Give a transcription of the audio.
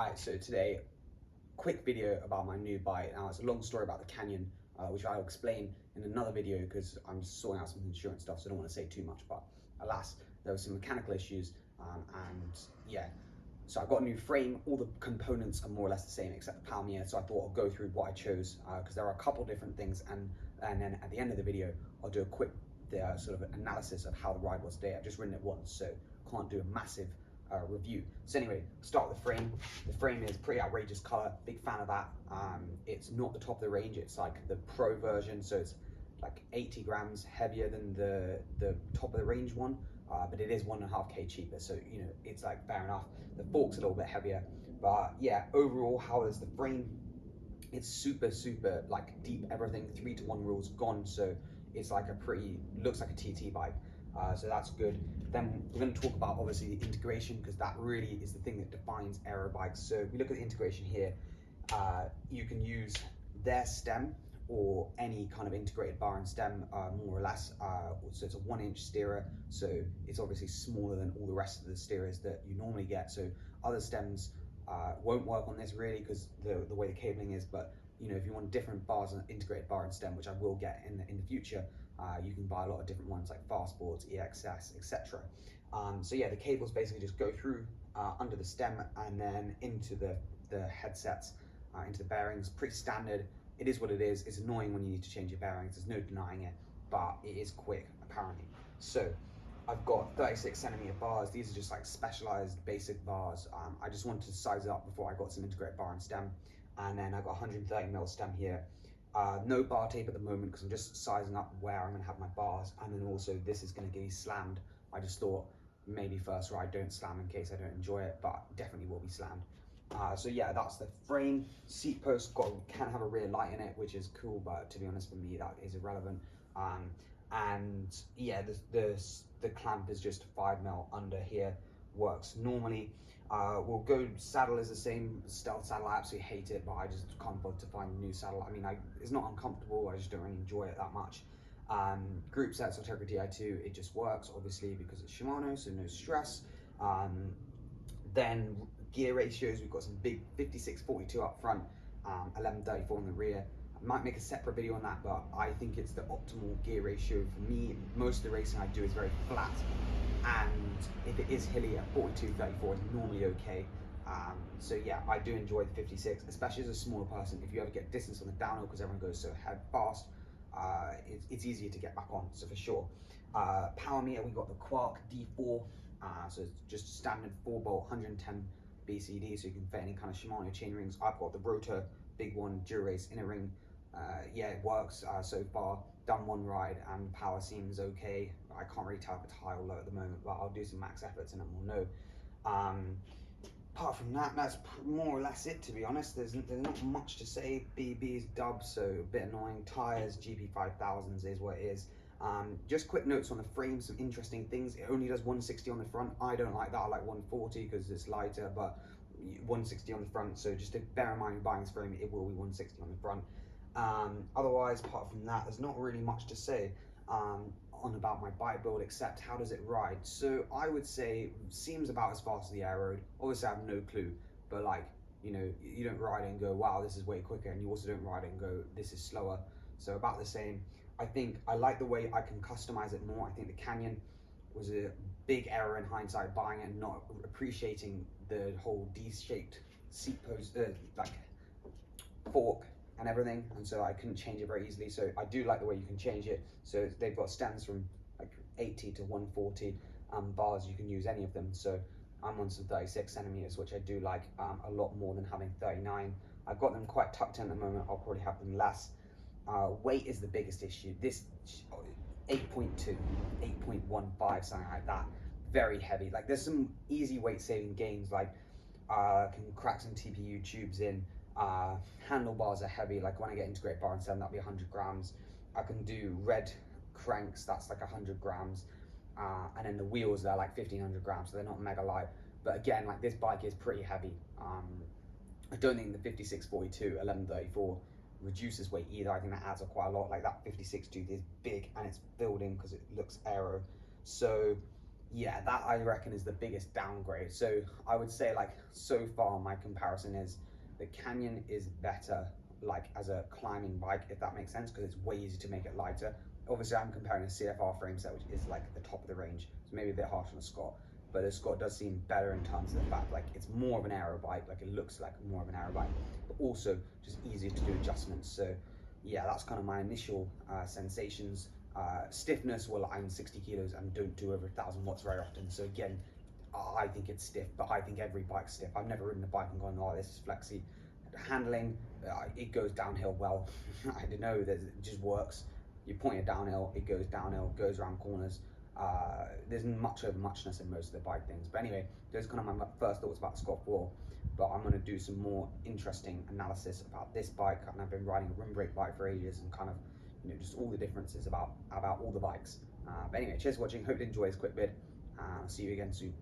Hi, so today, quick video about my new bike. Now it's a long story about the Canyon, which I'll explain in another video because I'm sorting out some insurance stuff, so I don't want to say too much, but alas, there were some mechanical issues, and yeah. So I've got a new frame, all the components are more or less the same except the Palmier, so I thought I'll go through what I chose, because there are a couple different things, and then at the end of the video, I'll do a quick sort of analysis of how the ride was today. I've just ridden it once, so can't do a massive review. So anyway, start with the frame. The frame is pretty outrageous color, big fan of that. It's not the top of the range, it's like the pro version, so it's like 80 grams heavier than the top of the range one, but it is 1.5K cheaper, so you know, it's like fair enough. The fork's a little bit heavier, but yeah, overall, how is the frame? It's super like deep everything, 3-to-1 rules gone, so it's like looks like a TT bike. So that's good. Then we're going to talk about obviously the integration, because that really is the thing that defines aero bikes. So if we look at the integration here, you can use their stem or any kind of integrated bar and stem, more or less. So it's a 1-inch steerer, so it's obviously smaller than all the rest of the steerers that you normally get. So other stems won't work on this really because the way the cabling is, but you know, if you want different bars and integrated bar and stem, which I will get in the future, you can buy a lot of different ones like Fastboards, EXS, etc. So yeah, the cables basically just go through under the stem and then into the headsets, into the bearings. Pretty standard. It is what it is. It's annoying when you need to change your bearings. There's no denying it, but it is quick apparently. So I've got 36cm bars. These are just like specialized basic bars. I just wanted to size it up before I got some integrated bar and stem. And then I've got 130mm stem here. No bar tape at the moment because I'm just sizing up where I'm going to have my bars, and then also this is going to get slammed. I just thought maybe first ride don't slam in case I don't enjoy it, but definitely will be slammed. So yeah, that's the frame. Seat post can have a rear light in it, which is cool, but to be honest, for me that is irrelevant. And yeah, the clamp is just 5mm under here, works normally. We'll go, saddle is the same, Stealth saddle. I absolutely hate it, but I just can't bother to find a new saddle. I mean, it's not uncomfortable, I just don't really enjoy it that much. Group sets or Tegra Di2, it just works, obviously, because it's Shimano, so no stress. Then gear ratios, we've got some big 56-42 up front, 11-34 in the rear. I might make a separate video on that, but I think it's the optimal gear ratio for me. Most of the racing I do is very flat, and if it is hilly at 42-34 is normally okay. So yeah, I do enjoy the 56, especially as a smaller person. If you ever get distance on the downhill because everyone goes so fast, it's easier to get back on, so for sure. Power meter, we got the Quark D4, so it's just a standard 4-bolt 110 BCD, so you can fit any kind of Shimano chain rings. I've got the Rotor big one, Dura-Ace inner ring. Yeah, it works so far. Done one ride and power seems okay. I can't really tell if it's high or low at the moment, but I'll do some max efforts and then we'll know. Apart from that, that's more or less it, to be honest. There's not much to say. BB's dub, so a bit annoying. Tires, GP5000s is what it is. Just quick notes on the frame, some interesting things. It only does 160 on the front. I don't like that. I like 140 because it's lighter, but 160 on the front, so just to bear in mind when buying this frame, it will be 160 on the front. Otherwise, apart from that, there's not really much to say on about my bike build, except how does it ride. So I would say seems about as fast as the Aeroad. Obviously I have no clue, but like, you know, you don't ride it and go, wow, this is way quicker, and you also don't ride it and go, this is slower. So about the same. I think I like the way I can customize it more. I think the Canyon was a big error in hindsight, buying it and not appreciating the whole D-shaped seat post, like fork and everything, and so I couldn't change it very easily. So I do like the way you can change it. So they've got stems from like 80 to 140, bars, you can use any of them. So I'm on some 36cm, which I do like a lot more than having 39. I've got them quite tucked in at the moment. I'll probably have them less. Weight is the biggest issue. This 8.2, 8.15, something like that. Very heavy. Like there's some easy weight saving gains, like can crack some TPU tubes in. Handlebars are heavy, like when I get integrated bar and stem, that'll be 100 grams. I can do red cranks, that's like 100 grams. And then the wheels, they're like 1500 grams, so they're not mega light. But again, like this bike is pretty heavy. I don't think the 5642 1134 reduces weight either. I think that adds up quite a lot. Like that 56 tooth is big and it's building because it looks aero. So Yeah, that I reckon is the biggest downgrade. So I would say, like, so far my comparison is the Canyon is better like as a climbing bike, if that makes sense, because it's way easier to make it lighter. Obviously I'm comparing a CFR frame set, which is like the top of the range, so maybe a bit harsh on the Scott, but the Scott does seem better in terms of the fact like it's more of an aero bike, like it looks like more of an aero bike, but also just easier to do adjustments. So yeah, that's kind of my initial sensations. Stiffness, well, I'm 60 kilos and don't do over 1,000 watts very often. So again, I think it's stiff, but I think every bike's stiff. I've never ridden a bike and gone, oh, this is flexy. Handling, it goes downhill well. I don't know, it just works. You point it downhill, it goes downhill, goes around corners. There's much of muchness in most of the bike things. But anyway, those are kind of my first thoughts about the Scott 4. But I'm going to do some more interesting analysis about this bike, and I've been riding a rim brake bike for ages, and kind of, you know, just all the differences about all the bikes. But anyway, cheers for watching. Hope you enjoy this quick vid. See you again soon.